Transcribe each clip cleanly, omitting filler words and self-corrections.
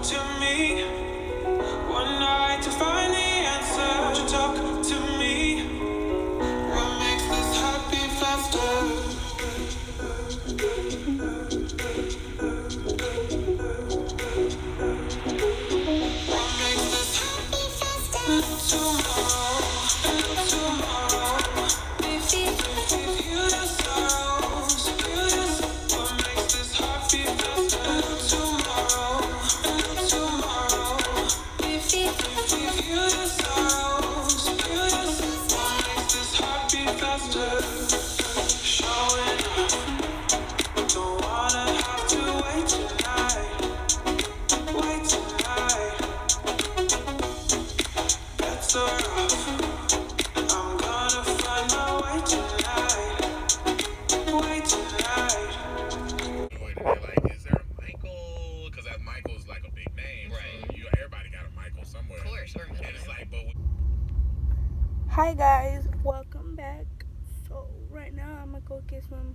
to me one night to find the answer. Won't you talk to me? What makes this heart beat faster? What makes this heart beat faster? Tomorrow, tomorrow. If you the sorrows, what makes this heart beat faster? Tomorrow, tomorrow. If you the sorrows, what makes this heart beat faster? Showing up, don't wanna have to wait tonight. Wait tonight, that's so rough. I'm gonna find my way tonight. Way tonight. Like, is there a Michael? Because that Michael's like a big name, right? So everybody got a Michael somewhere. Of course, or and it's like, but. Hi guys, welcome back. So right now I'm gonna go get some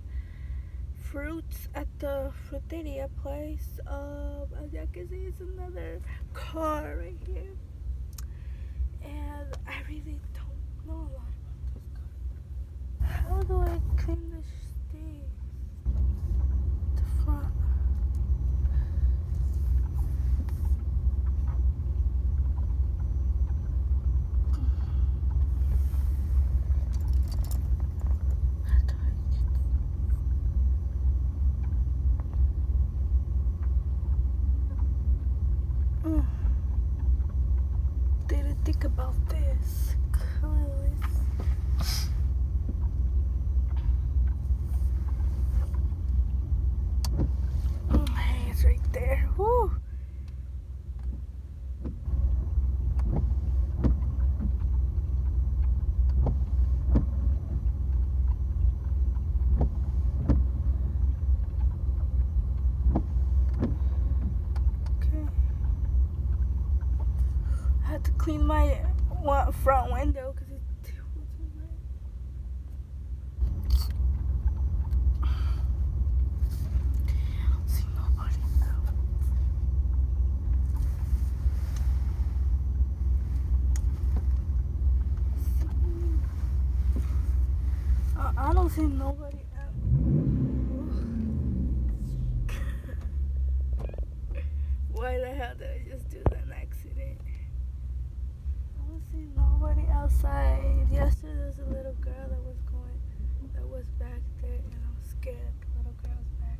fruits at the fruteria place. As y'all can see, it's another car right here, and I really don't know a lot about this car. How do I clean the stick? The front. Didn't think about this clearly. Hey, it's right there. Woo. Okay. I had to clean my front window because it's too wet. See nobody else. I don't see nobody else. Why the hell did I just do that accident? I don't see nobody outside. Yesterday there was a little girl that was back there, and I was scared the little girl was back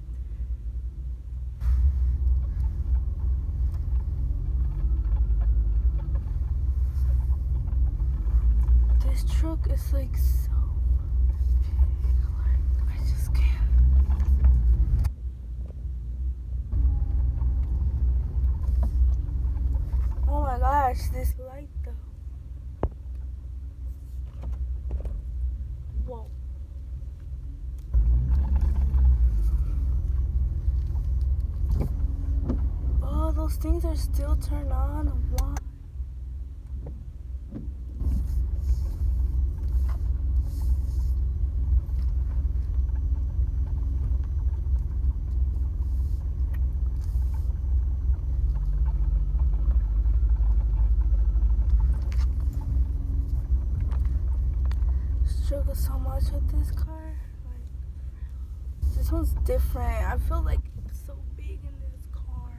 there. This truck is like so big, like I just can't. Oh my gosh, this light though. Whoa. Oh, those things are still turned on. Why? Struggle so much with this car. Like, this one's different. I feel like it's so big in this car.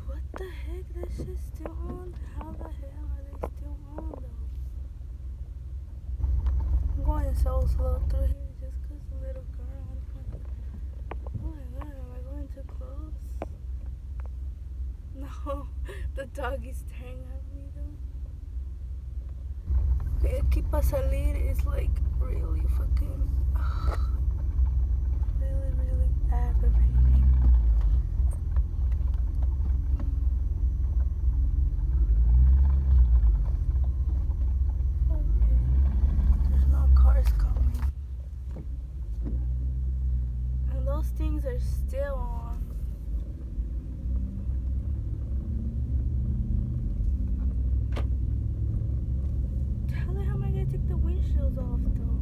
What the heck? This shit's still on? How the hell are they still on though? I'm going so slow through here just because the little girl. Oh my god, am I going too close? No, the dog is staring at me though. Okay, aquí para salir is like really fucking really aggravating. Okay, there's no cars coming, and those things are still on. How the hell am I gonna take the windshields off though?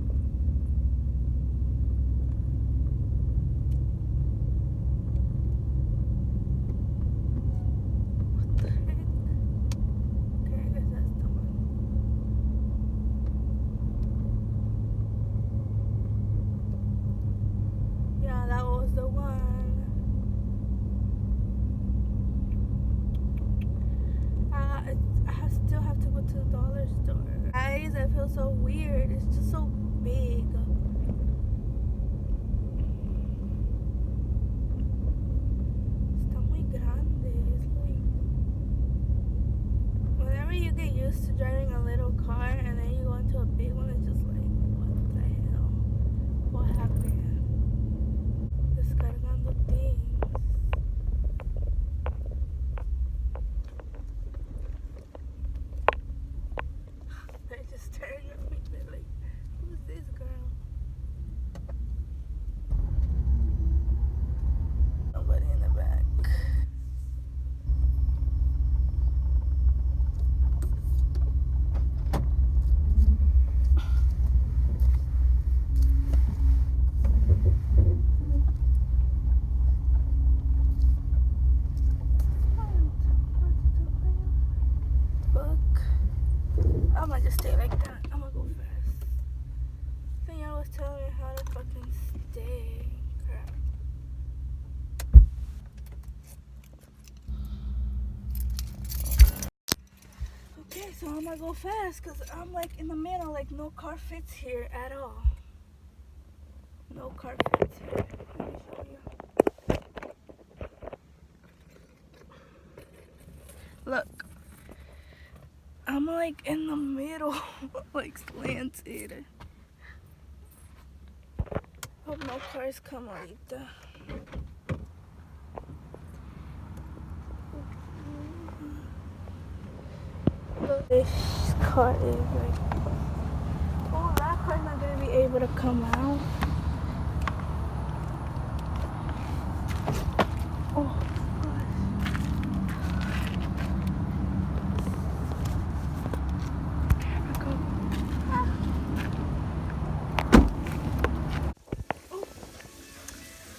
dollar store. Guys, I feel so weird. It's just so big. Está muy grande. It's like whenever you get used to driving a little car and then you go into a big one, it's just like, what the hell? What happened? Descargando things. They're just staring at me. They're like, who's this girl? Nobody in the back. I'm gonna just stay like that. I'm gonna go fast. I think y'all was telling me how to fucking stay. Crap. Okay, so I'm gonna go fast because I'm like in the middle, like no car fits here at all. No car fits here. Let me show you. Look. I'm like in the middle, like slanted. Hope no cars come ahorita. Look, this car is like, oh, that car's not gonna be able to come out. Oh.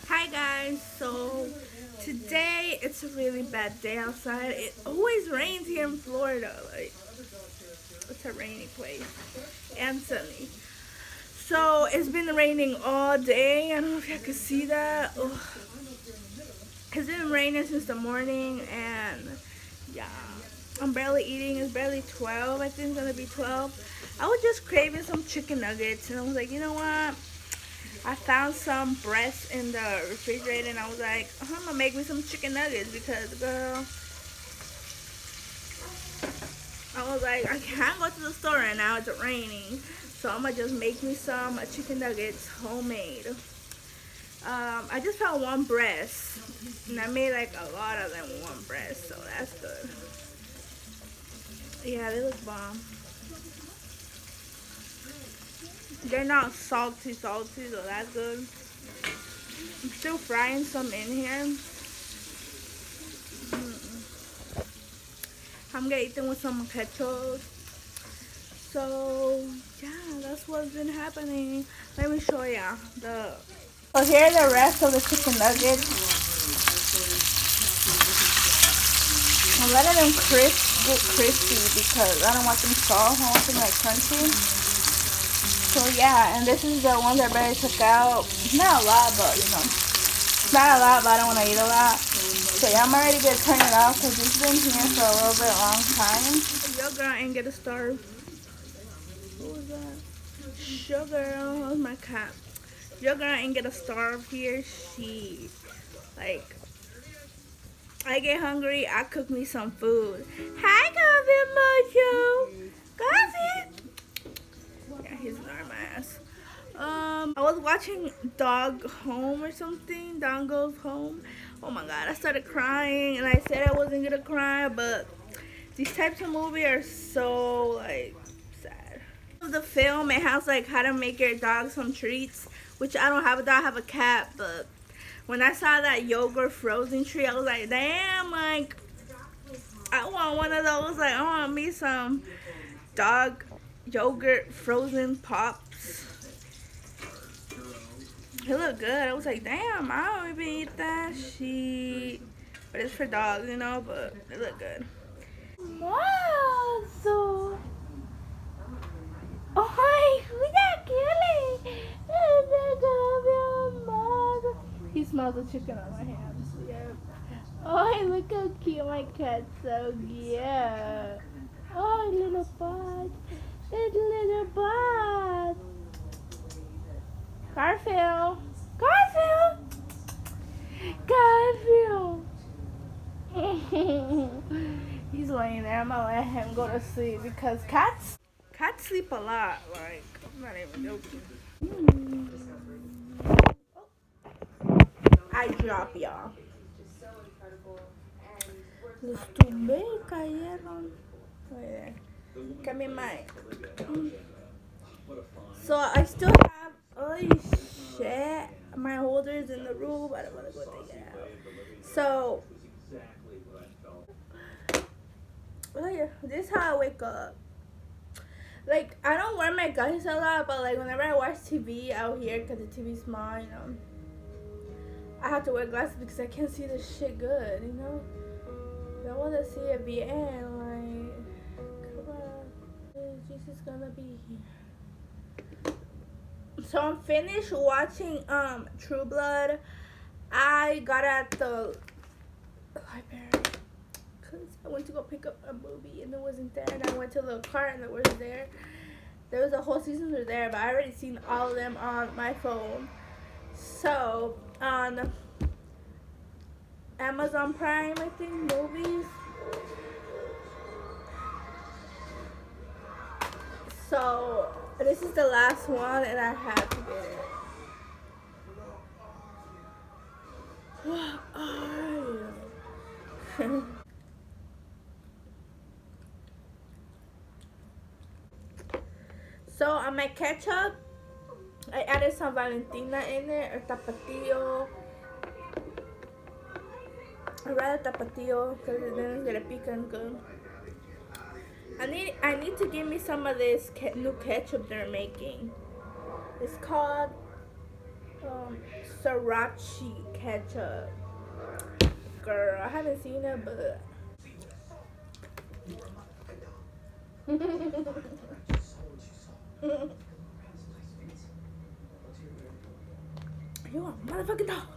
Hi guys, so today it's a really bad day outside. It always rains here in Florida, like it's a rainy place and sunny. So it's been raining all day. I don't know if you can see that. Ugh. It's been raining since the morning and yeah, I'm barely eating. It's barely 12. I think it's gonna be 12. I was just craving some chicken nuggets and I was like, you know what? I found some breast in the refrigerator and I was like, I'm gonna make me some chicken nuggets because, girl, I was like, I can't go to the store right now, it's raining. So I'm gonna just make me some chicken nuggets homemade. I just found one breast and I made like a lot of them one breast, so that's good. Yeah, they look bomb. They're not salty, so that's good. I'm still frying some in here. I'm gonna eat them with some ketchup. So yeah, that's what's been happening. Let me show ya So here are the rest of the chicken nuggets. I'm letting them get crispy because I don't want them soft. I want them like crunchy. So yeah, and this is the one that Barry took out. Not a lot, but you know, not a lot, but I don't want to eat a lot. So yeah, I'm already gonna turn it off because it's been here for a little bit long time. Your girl ain't gonna starve. What was that? Sugar, that was my cat. Your girl ain't gonna starve here. She, like, I get hungry, I cook me some food. Hi, Coffee Mojo. Coffee. Yeah, he's an arm ass. I was watching Dog Home or something. Dog Goes Home. Oh my god, I started crying and I said I wasn't gonna cry, but these types of movies are so like sad. The film, it has like how to make your dog some treats, which I don't have a dog, I have a cat, but when I saw that yogurt frozen treat, I was like, damn, like I want one of those. Like I want me some dog yogurt frozen pops. It looked good. I was like, damn, I don't even eat that shit. But it's for dogs, you know, but it looked good. Wow, so oh, who's that killing? He smells the chicken on my hands. Yeah. Oh, look how cute my cat's so cute. Oh, little bud. It's little bud. Garfield. Garfield. Garfield. He's laying there. I'm gonna let him go to sleep because cats sleep a lot. Like, I'm not even joking. I drop y'all. Los tumbé, cayeron. Wait, give me mine. So I still have, holy shit, my holders in the room. I don't want to go take it out. So, this is how I wake up. Like, I don't wear my glasses a lot, but like whenever I watch TV out here, because the TV's small, you know, I have to wear glasses because I can't see this shit good, you know. I want to see it be in, like, come on, Jesus gonna be here. So I'm finished watching True Blood. I got it at the library because I went to go pick up a movie and it wasn't there, and I went to the car and it wasn't there. There was a whole season there, but I already seen all of them on my phone. So on Amazon Prime, I think, movies. So this is the last one, and I have to get it. What are you? So on my ketchup, I added some Valentina in it, or Tapatio. I rather Tapatio because then it's gonna pique good. I need to give me some of this new ketchup they're making. It's called Sriracha ketchup. Girl, I haven't seen it, but you a motherfucking dog.